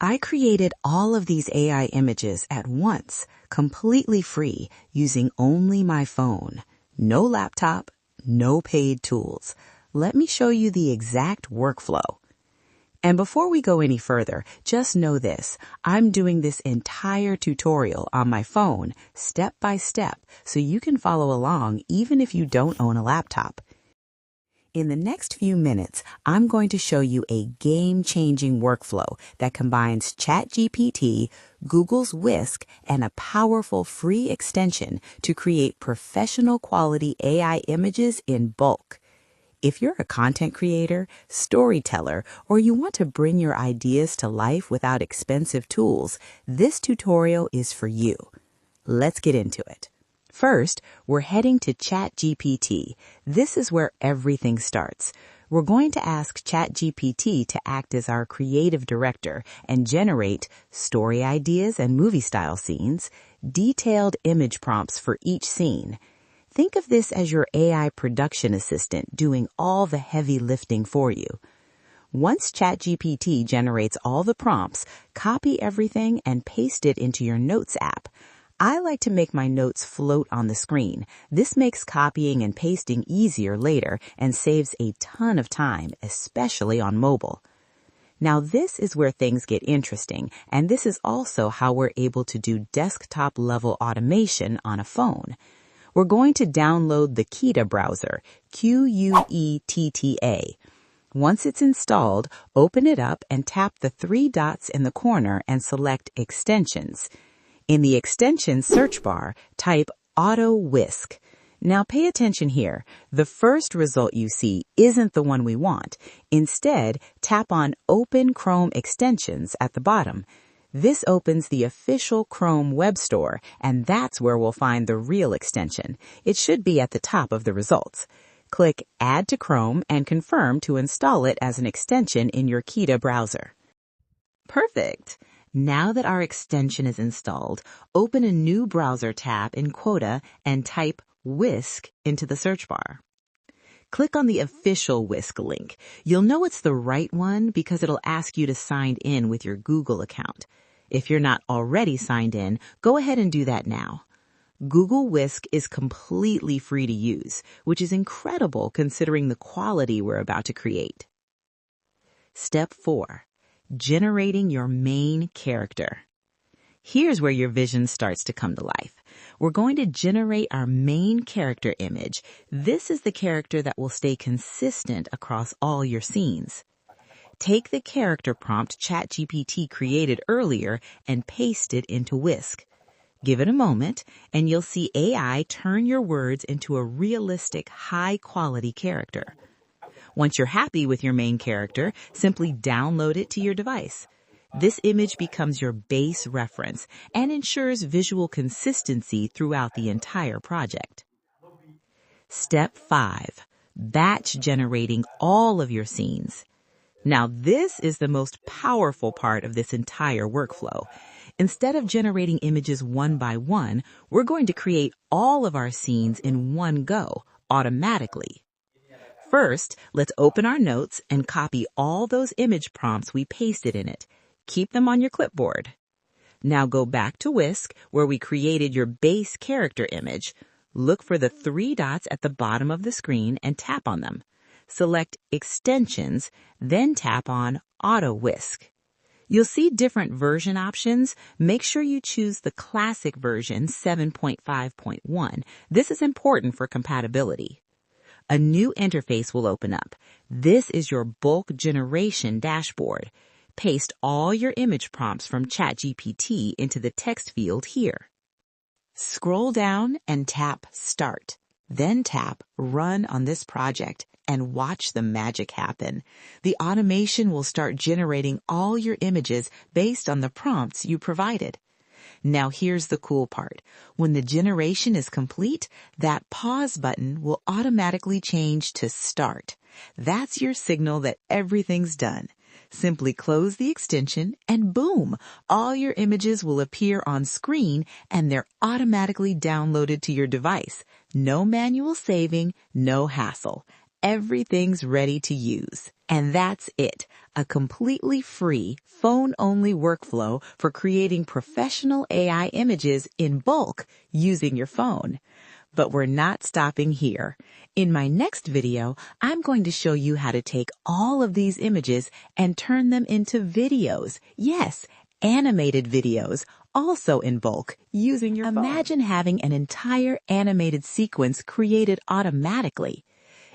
I created all of these AI images at once, completely free, using only my phone. No laptop, no paid tools. Let me show you the exact workflow. And before we go any further, just know this. I'm doing this entire tutorial on my phone, step by step, so you can follow along even if you don't own a laptop. In the next few minutes, I'm going to show you a game-changing workflow that combines ChatGPT, Google's Whisk, and a powerful free extension to create professional-quality AI images in bulk. If you're a content creator, storyteller, or you want to bring your ideas to life without expensive tools, this tutorial is for you. Let's get into it. First, we're heading to ChatGPT. This is where everything starts. We're going to ask ChatGPT to act as our creative director and generate story ideas and movie-style scenes, detailed image prompts for each scene. Think of this as your AI production assistant doing all the heavy lifting for you. Once ChatGPT generates all the prompts, copy everything and paste it into your Notes app. I like to make my notes float on the screen. This makes copying and pasting easier later and saves a ton of time, especially on mobile. Now this is where things get interesting, and this is also how we're able to do desktop-level automation on a phone. We're going to download the Quetta browser, Quetta. Once it's installed, open it up and tap the three dots in the corner and select Extensions. In the Extensions search bar, type Auto Whisk. Now pay attention here. The first result you see isn't the one we want. Instead, tap on Open Chrome Extensions at the bottom. This opens the official Chrome web store, and that's where we'll find the real extension. It should be at the top of the results. Click Add to Chrome and confirm to install it as an extension in your Quetta browser. Perfect! Now that our extension is installed, open a new browser tab in Quetta and type Whisk into the search bar. Click on the official Whisk link. You'll know it's the right one because it'll ask you to sign in with your Google account. If you're not already signed in, go ahead and do that now. Google Whisk is completely free to use, which is incredible considering the quality we're about to create. Step 4. Generating your main character. Here's where your vision starts to come to life. We're going to generate our main character image. This is the character that will stay consistent across all your scenes. Take the character prompt ChatGPT created earlier and paste it into Whisk. Give it a moment, and you'll see AI turn your words into a realistic, high-quality character. Once you're happy with your main character, simply download it to your device. This image becomes your base reference and ensures visual consistency throughout the entire project. Step 5. Batch generating all of your scenes. Now this is the most powerful part of this entire workflow. Instead of generating images one by one, we're going to create all of our scenes in one go, automatically. First, let's open our notes and copy all those image prompts we pasted in it. Keep them on your clipboard. Now go back to Whisk, where we created your base character image. Look for the three dots at the bottom of the screen and tap on them. Select Extensions, then tap on Auto Whisk. You'll see different version options. Make sure you choose the classic version 7.5.1. This is important for compatibility. A new interface will open up. This is your bulk generation dashboard. Paste all your image prompts from ChatGPT into the text field here. Scroll down and tap Start. Then tap Run on this project and watch the magic happen. The automation will start generating all your images based on the prompts you provided. Now here's the cool part. When the generation is complete, that pause button will automatically change to Start. That's your signal that everything's done. Simply close the extension and boom, all your images will appear on screen and they're automatically downloaded to your device. No manual saving, no hassle. everything's ready to use. And that's it, a completely free, phone-only workflow for creating professional AI images in bulk using your phone. But we're not stopping here. In my next video, I'm going to show you how to take all of these images and turn them into videos. Yes, animated videos, also in bulk, using your phone. Imagine having an entire animated sequence created automatically.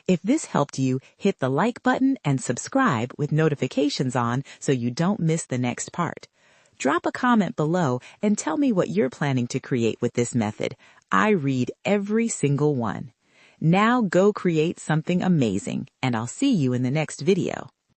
If this helped you, hit the like button and subscribe with notifications on so you don't miss the next part. Drop a comment below and tell me what you're planning to create with this method. I read every single one. Now go create something amazing, and I'll see you in the next video.